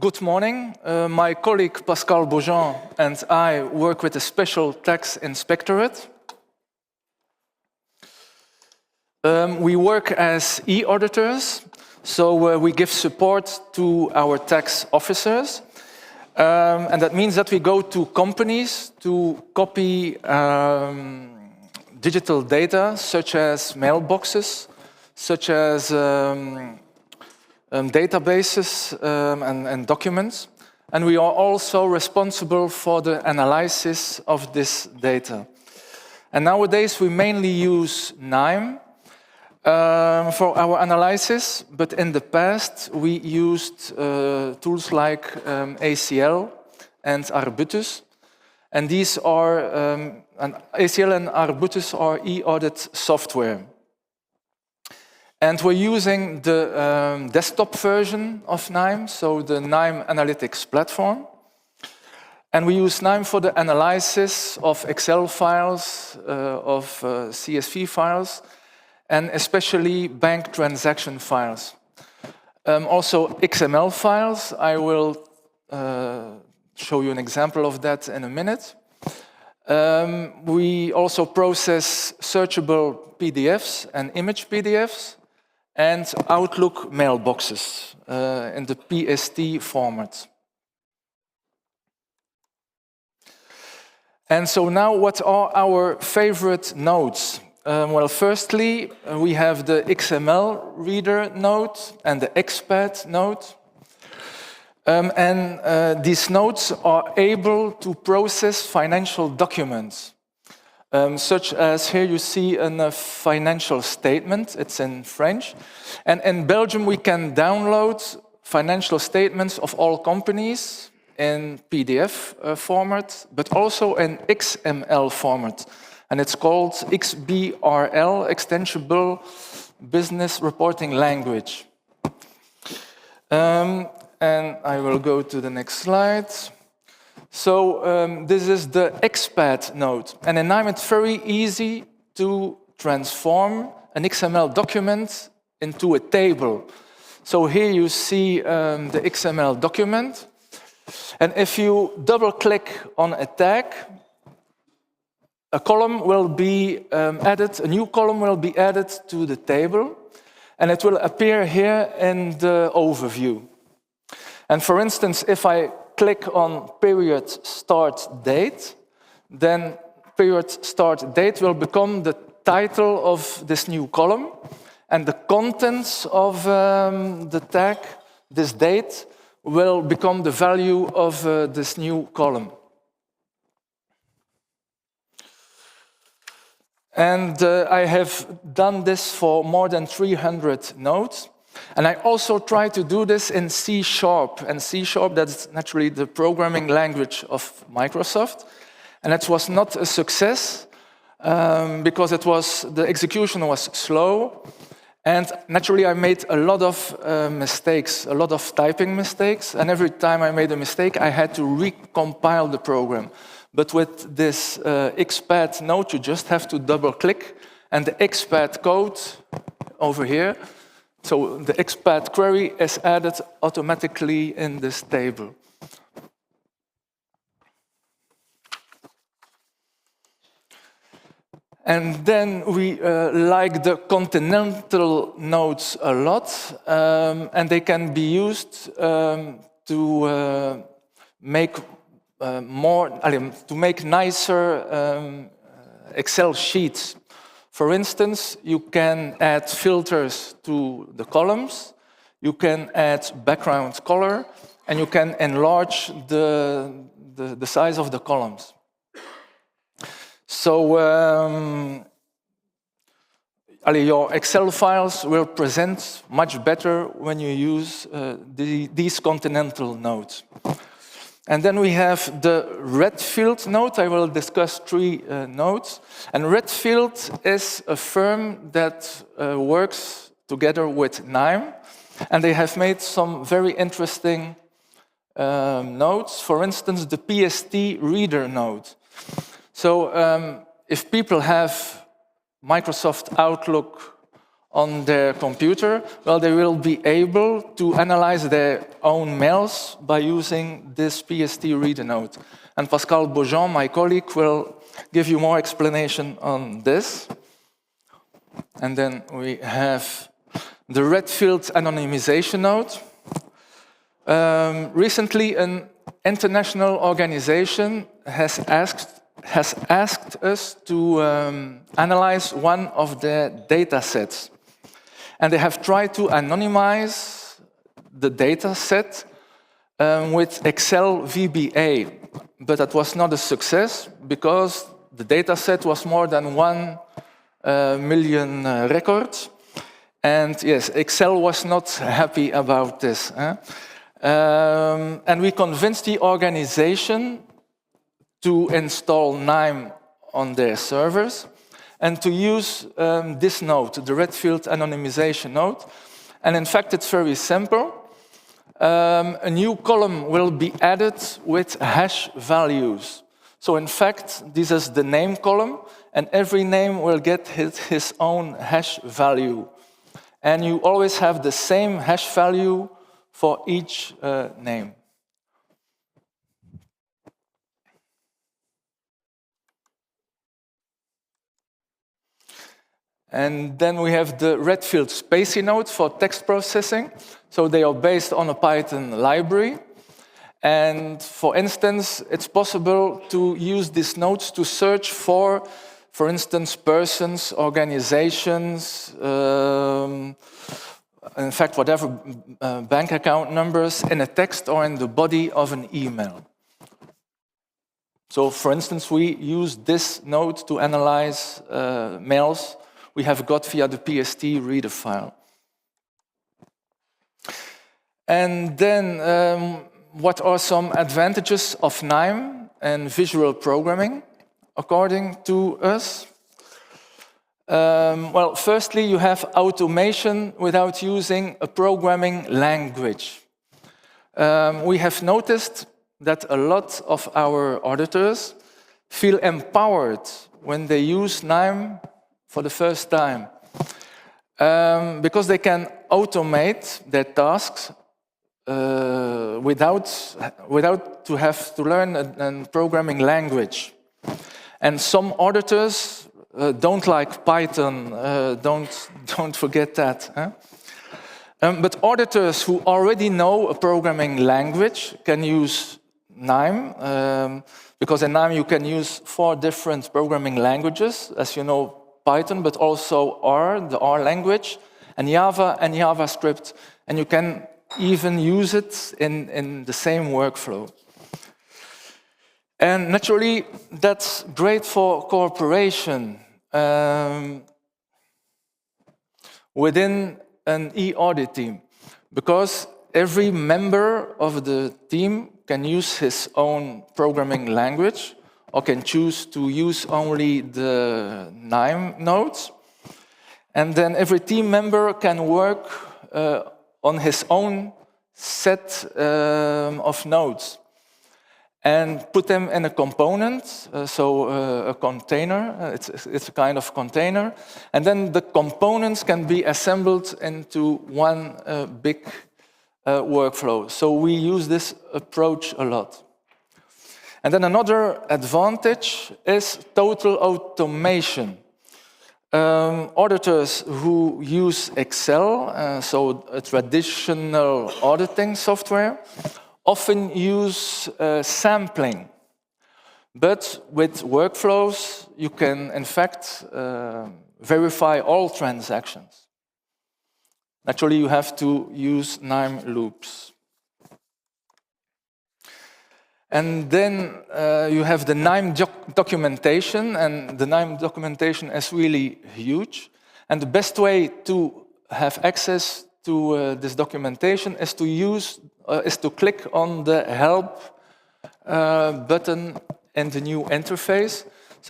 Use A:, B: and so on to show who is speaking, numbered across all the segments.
A: Good morning. My colleague Pascal Beaujeant and I work with the Special Tax Inspectorate. We work as E-Auditors, so we give support to our tax officers. And that means that we go to companies to copy digital data, such as mailboxes, such as databases and documents. And we are also responsible for the analysis of this data. And nowadays we mainly use Knime for our analysis, but in the past we used tools like ACL and Arbutus. And these are, ACL and Arbutus are e-audit software. And we're using the desktop version of Knime, so the Knime Analytics platform. And we use Knime for the analysis of Excel files, of CSV files, and especially bank transaction files. Also XML files. I will show you an example of that in a minute. We also process searchable PDFs and image PDFs, and Outlook mailboxes in the PST format. And so now, what are our favorite nodes? Well, firstly, we have the XML reader node and the expat node. These nodes are able to process financial documents. Such as here you see a financial statement, it's in French. And in Belgium we can download financial statements of all companies in PDF format, but also in XML format. And it's called XBRL, Extensible Business Reporting Language. And I will go to the next slide. So this is the expat node. And in Knime, it's very easy to transform an XML document into a table. So here you see the XML document. And if you double-click on a tag, a column will be added, a new column will be added to the table. And it will appear here in the overview. And for instance, if I click on period start date, then period start date will become the title of this new column, and the contents of the tag, this date, will become the value of this new column. And I have done this for more than 300 nodes. And I also try to do this in C#. And C#, that's naturally the programming language of Microsoft. And it was not a success because the execution was slow. And naturally, I made a lot of mistakes, a lot of typing mistakes. And every time I made a mistake, I had to recompile the program. But with this expat node, you just have to double-click. And the expat code over here, so the expat query is added automatically in this table. And then we like the continental nodes a lot, and they can be used to make nicer Excel sheets. For instance, you can add filters to the columns, you can add background color, and you can enlarge the size of the columns. So your Excel files will present much better when you use these continental nodes. And then we have the Redfield node. I will discuss 3 nodes. And Redfield is a firm that works together with Knime. And they have made some very interesting nodes. For instance, the PST reader node. So if people have Microsoft Outlook on their computer, well, they will be able to analyze their own mails by using this PST reader node. And Pascal Beaujeant, my colleague, will give you more explanation on this. And then we have the red field anonymization node. Recently, an international organization has asked us to analyze one of their data sets. And they have tried to anonymize the data set with Excel VBA. But that was not a success because the data set was more than 1 million records. And yes, Excel was not happy about this. And we convinced the organization to install Knime on their servers and to use this node, the red field anonymization node. And in fact, it's very simple. A new column will be added with hash values. So in fact, this is the name column, and every name will get his own hash value. And you always have the same hash value for each name. And then we have the red field spaCy nodes for text processing. So they are based on a Python library. And for instance, it's possible to use these nodes to search for instance, persons, organizations, in fact, whatever bank account numbers in a text or in the body of an email. So for instance, we use this node to analyze mails we have got via the PST reader file. And then what are some advantages of Knime and visual programming, according to us? Well, firstly, you have automation without using a programming language. We have noticed that a lot of our auditors feel empowered when they use Knime for the first time, because they can automate their tasks without to have to learn a programming language. And some auditors don't like Python, don't forget that. Huh? But auditors who already know a programming language can use Knime, because in Knime you can use 4 different programming languages, as you know, Python, but also R, the R language, and Java and JavaScript. And you can even use it in the same workflow. And naturally, that's great for cooperation within an e-audit team, because every member of the team can use his own programming language or can choose to use only the Knime nodes. And then every team member can work on his own set of nodes and put them in a component, a container. It's a kind of container. And then the components can be assembled into one big workflow. So we use this approach a lot. And then another advantage is total automation. Auditors who use Excel, so a traditional auditing software, often use sampling. But with workflows, you can, in fact, verify all transactions. Naturally, you have to use Knime loops. And then you have the Knime documentation, and the Knime documentation is really huge. And the best way to have access to this documentation is to click on the help button in the new interface,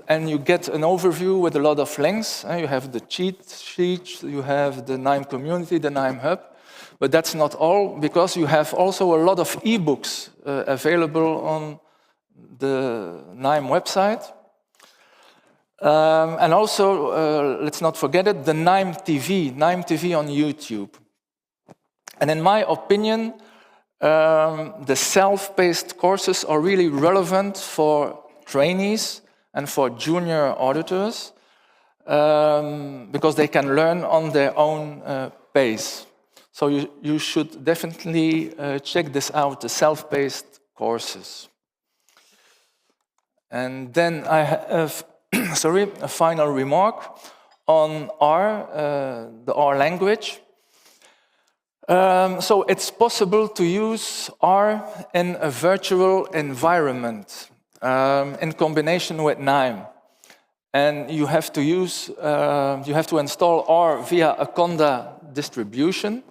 A: and you get an overview with a lot of links. You have the cheat sheet, you have the Knime community, the Knime hub. But that's not all, because you have also a lot of e-books available on the Knime website. And also, let's not forget it, the Knime TV on YouTube. And in my opinion, the self-paced courses are really relevant for trainees and for junior auditors because they can learn on their own pace. So you should definitely check this out, the self-paced courses. And then I have, a final remark on R, the R language. So it's possible to use R in a virtual environment in combination with Knime. And you have to install R via a Conda distribution.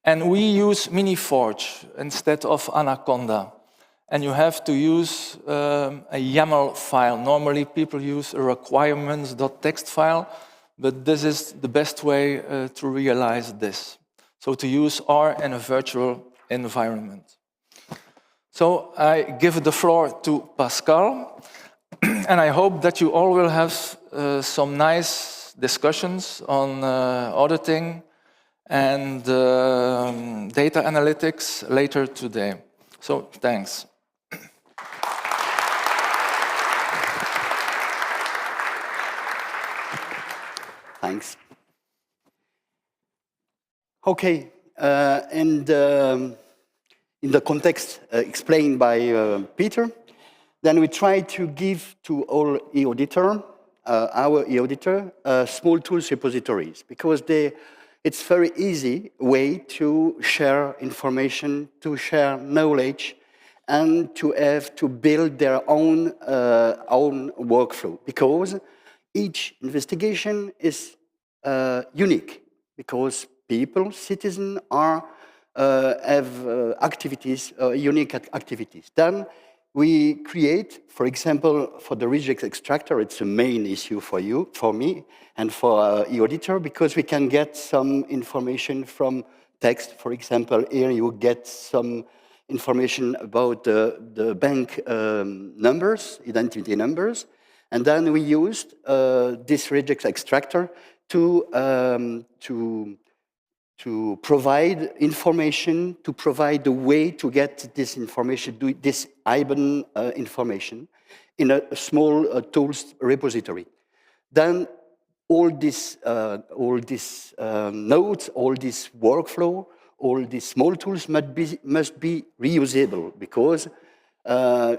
A: And we use Miniforge instead of Anaconda. And you have to use a YAML file. Normally people use a requirements.txt file, but this is the best way to realize this. So to use R in a virtual environment. So I give the floor to Pascal, and I hope that you all will have some nice discussions on auditing and data analytics later today. So thanks.
B: Thanks. Okay, and in the context explained by Peter, then we try to give to all e-auditor, our e-auditor, small tools repositories, because it's very easy way to share information, to share knowledge, and to build their own workflow, because each investigation is unique, because people, citizens, have activities, unique activities. Then we create, for example, for the regex extractor, it's a main issue for you, for me, and for e-auditor, because we can get some information from text. For example, here you get some information about the bank numbers, identity numbers, and then we used this regex extractor to provide information, to provide the way to get this information, this IBAN information in a small tools repository. Then all these nodes, all this workflow, all these small tools must be reusable, because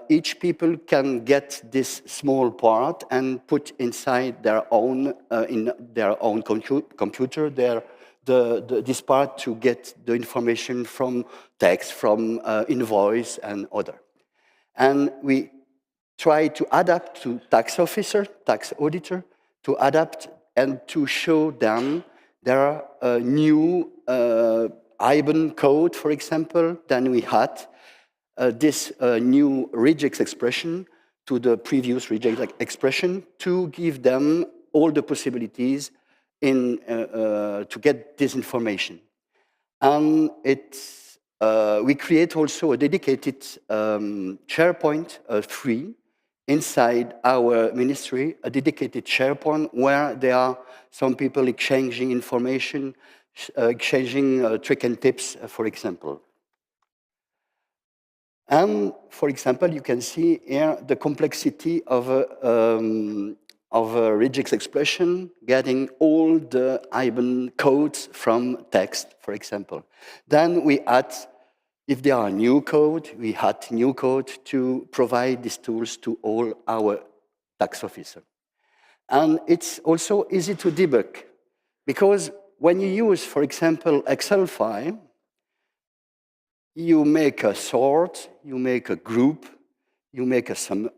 B: each people can get this small part and put inside their own computer this part to get the information from text, from invoice and other. And we try to adapt to tax officer, tax auditor, to adapt and to show them their new IBAN code, for example. Then we had this new regex expression to the previous regex expression to give them all the possibilities to get this information. And we create also a dedicated SharePoint free inside our ministry, a dedicated SharePoint where there are some people exchanging information, exchanging trick and tips, for example. And, for example, you can see here the complexity of a regex expression, getting all the IBAN codes from text, for example. Then we add, if there are new code, we add new code to provide these tools to all our tax officers. And it's also easy to debug, because when you use, for example, Excel file, you make a sort, you make a group, you make a sum,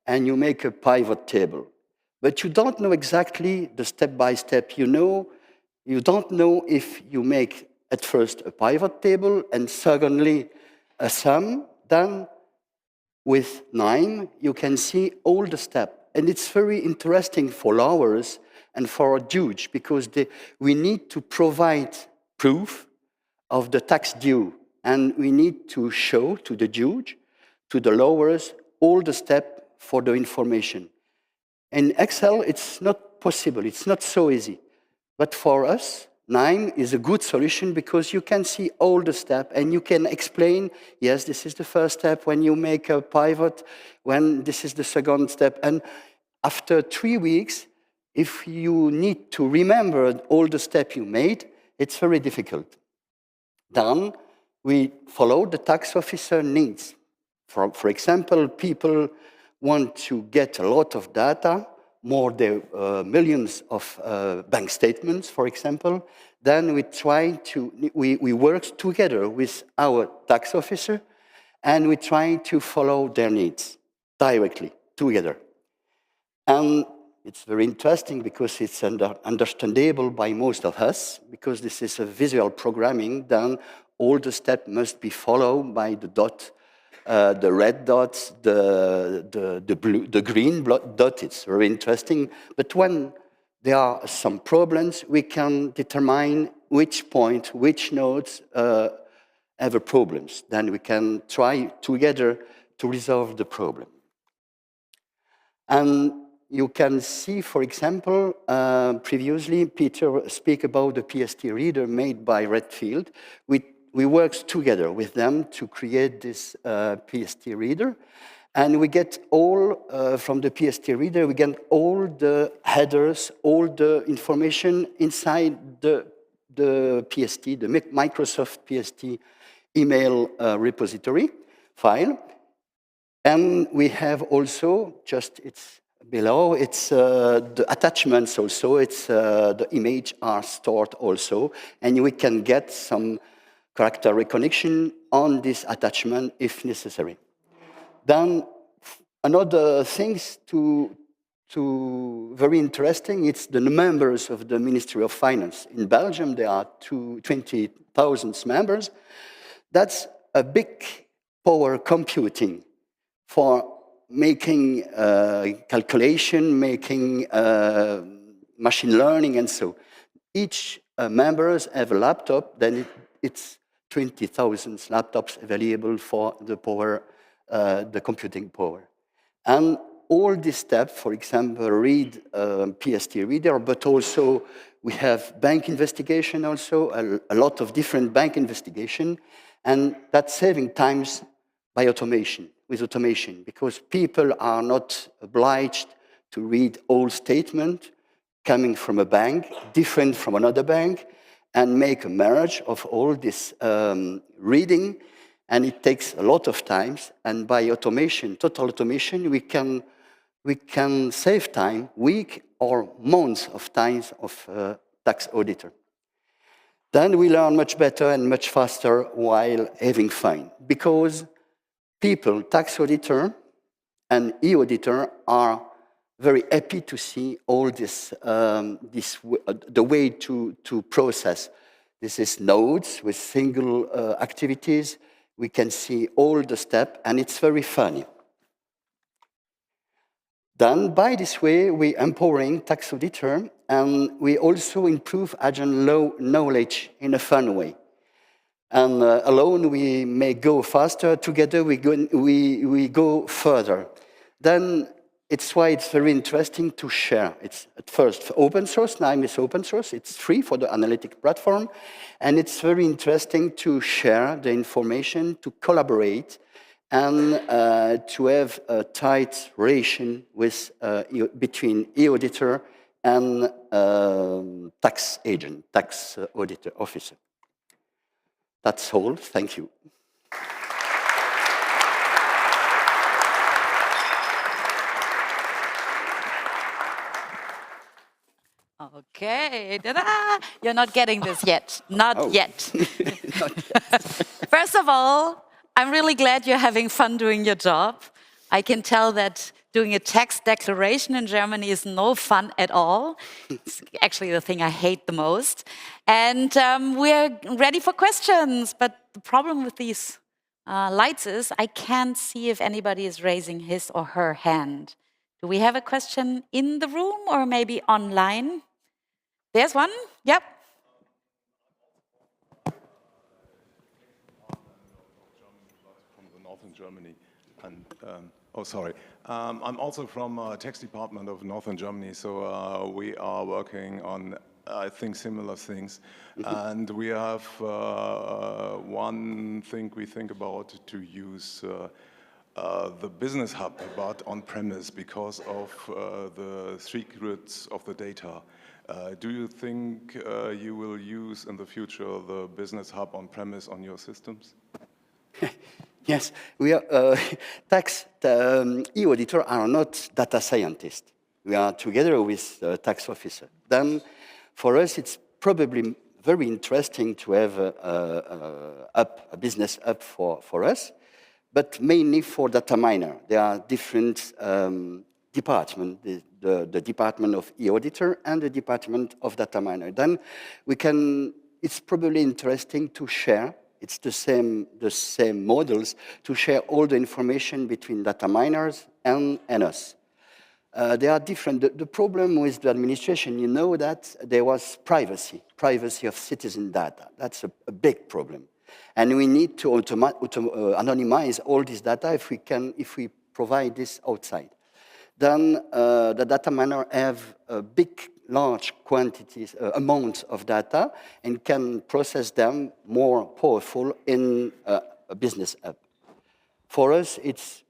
B: and you make a pivot table. But you don't know exactly the step-by-step. You don't know if you make at first a pivot table and secondly a sum. Then with Knime, you can see all the steps. And it's very interesting for lawyers and for a judge, because we need to provide proof of the tax due. And we need to show to the judge, to the lawyers, all the steps for the information. In Excel, it's not possible. It's not so easy. But for us, Knime is a good solution because you can see all the steps and you can explain, yes, this is the first step when you make a pivot, when this is the second step. And after 3 weeks, if you need to remember all the steps you made, it's very difficult. Then we follow the tax officer needs. For example, people want to get a lot of data, more than millions of bank statements, for example. Then we work together with our tax officer and we try to follow their needs directly, together. And it's very interesting because it's understandable by most of us, because this is a visual programming, then all the steps must be followed by the dot, the red dots, the green dot. It's very interesting. But when there are some problems, we can determine which point, which nodes have problems. Then we can try together to resolve the problem. And you can see, for example, previously Peter spoke about the PST reader made by Redfield. We worked together with them to create this PST reader. And we get all, from the PST reader, we get all the headers, all the information inside the PST, the Microsoft PST email repository file. And we have also, it's below, it's the attachments also, it's the image are stored also, and we can get some character recognition on this attachment if necessary. Then another things very interesting, it's the members of the Ministry of Finance. In Belgium, there are 20,000 members. That's a big power computing for making calculation, making machine learning, and so. Each members have a laptop, then it's 20,000 laptops available for the power, the computing power. And all these steps, for example, read PST reader, but also we have bank investigation also, a lot of different bank investigation, and that's saving times by automation, with automation, because people are not obliged to read all statement coming from a bank, different from another bank, and make a marriage of all this reading, and it takes a lot of time. And by automation, total automation, we can save time, week or months of time of tax auditor. Then we learn much better and much faster while having fun, because people, tax auditor and e-auditor, are very happy to see all this, the way to process. This is nodes with single activities. We can see all the steps, and it's very funny. Then, by this way, we empowering tax auditor, and we also improve agent knowledge in a fun way. And alone, we may go faster. Together, we go further. Then, it's why it's very interesting to share. It's at first open source. Knime is open source. It's free for the analytic platform. And it's very interesting to share the information, to collaborate, and to have a tight relation with, between e-auditor and tax agent, tax auditor officer. That's all. Thank you.
C: Okay, ta-da! You're not getting this yet. Not yet.
B: Not yet.
C: First of all, I'm really glad you're having fun doing your job. I can tell that doing a tax declaration in Germany is no fun at all. It's actually the thing I hate the most. And we're ready for questions. But the problem with these lights is I can't see if anybody is raising his or her hand. Do we have a question in the room or maybe online? There's one. Yep.
D: From the northern Germany. And, I'm also from tax department of Northern Germany, so we are working on, I think, similar things. And we have one thing we think about to use the business hub, but on premise because of the secrets of the data. Do you think you will use in the future the business hub on premise on your systems?
B: Yes, we are tax e-auditor are not data scientists. We are together with the tax officer. Then, for us, it's probably very interesting to have a business app for us, but mainly for data miner. There are different departments, the department of e-auditor and the department of data miner. Then it's probably interesting to share. It's the same models to share all the information between data miners and us. They are different. The problem with the administration, you know that there was privacy of citizen data. That's a big problem. And we need to anonymize all this data if we provide this outside. Then the data miner have large quantities, amounts of data, and can process them more powerful in a business app. For us, it's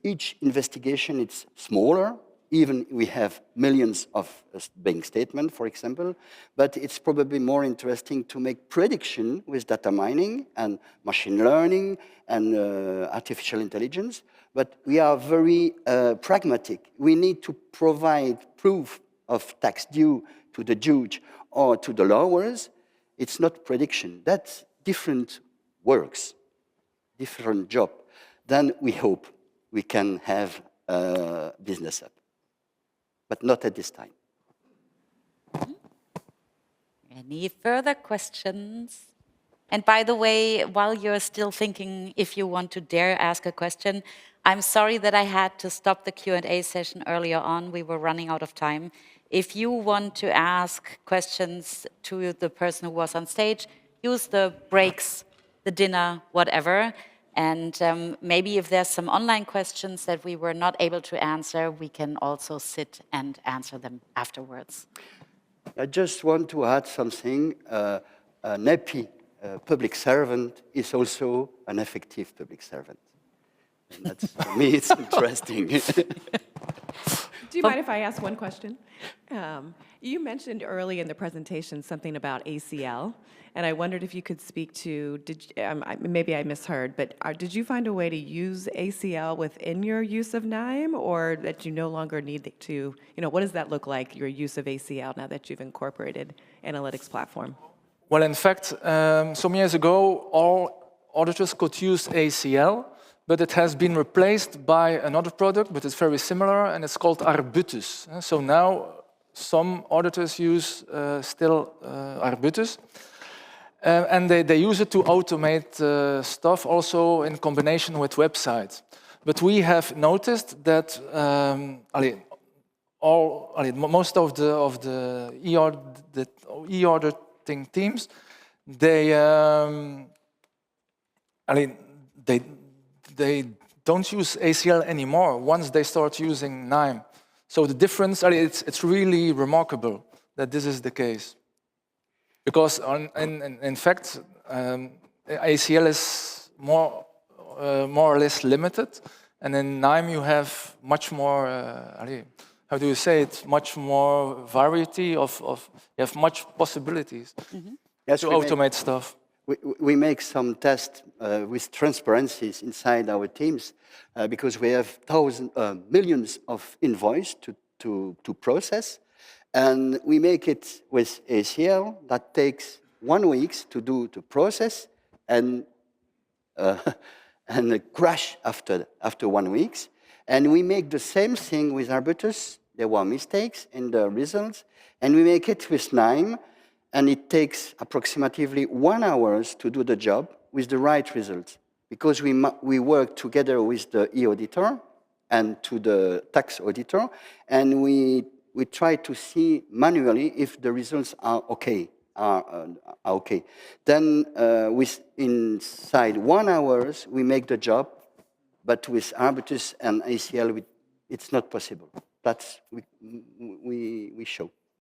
B: each investigation, it's smaller. Even we have millions of bank statements, for example, but it's probably more interesting to make prediction with data mining and machine learning and artificial intelligence. But we are very pragmatic. We need to provide proof of tax due to the judge or to the lawyers. It's not prediction. That's different works, different job. Then we hope we can have a business app, but not at this time.
C: Any further questions? And by the way, while you're still thinking if you want to dare ask a question, I'm sorry that I had to stop the Q&A session earlier on. We were running out of time. If you want to ask questions to the person who was on stage, use the breaks, the dinner, whatever. And maybe if there's some online questions that we were not able to answer, we can also sit and answer them afterwards.
B: I just want to add something. An happy public servant is also an effective public servant. And that's, for me, it's interesting.
E: Do you mind if I ask one question? You mentioned early in the presentation something about ACL, and I wondered if you could speak to, maybe I misheard, but did you find a way to use ACL within your use of Knime, or that you no longer need to, what does that look like, your use of ACL, now that you've incorporated analytics platform?
A: Well, in fact, some years ago, all auditors could use ACL, but it has been replaced by another product, but it's very similar, and it's called Arbutus. So now some auditors use still Arbutus, and they use it to automate stuff also in combination with websites. But we have noticed that most of the e-auditing teams, they don't use ACL anymore once they start using Knime. So the difference, it's really remarkable that this is the case. Because in fact, ACL is more or less limited, and in Knime you have much more, how do you say it, much more variety you have much possibilities to automate stuff.
B: We make some tests with transparencies inside our teams because we have millions of invoices to process, and we make it with ACL that takes 1 week to process and crash after 1 week. And we make the same thing with Arbutus. There were mistakes in the results, and we make it with Knime. And it takes approximately 1 hour to do the job with the right results, because we work together with the e-auditor and to the tax auditor, and we try to see manually if the results are okay. Then inside 1 hour, we make the job but with Arbutus and ACL, it's not possible. That's we show.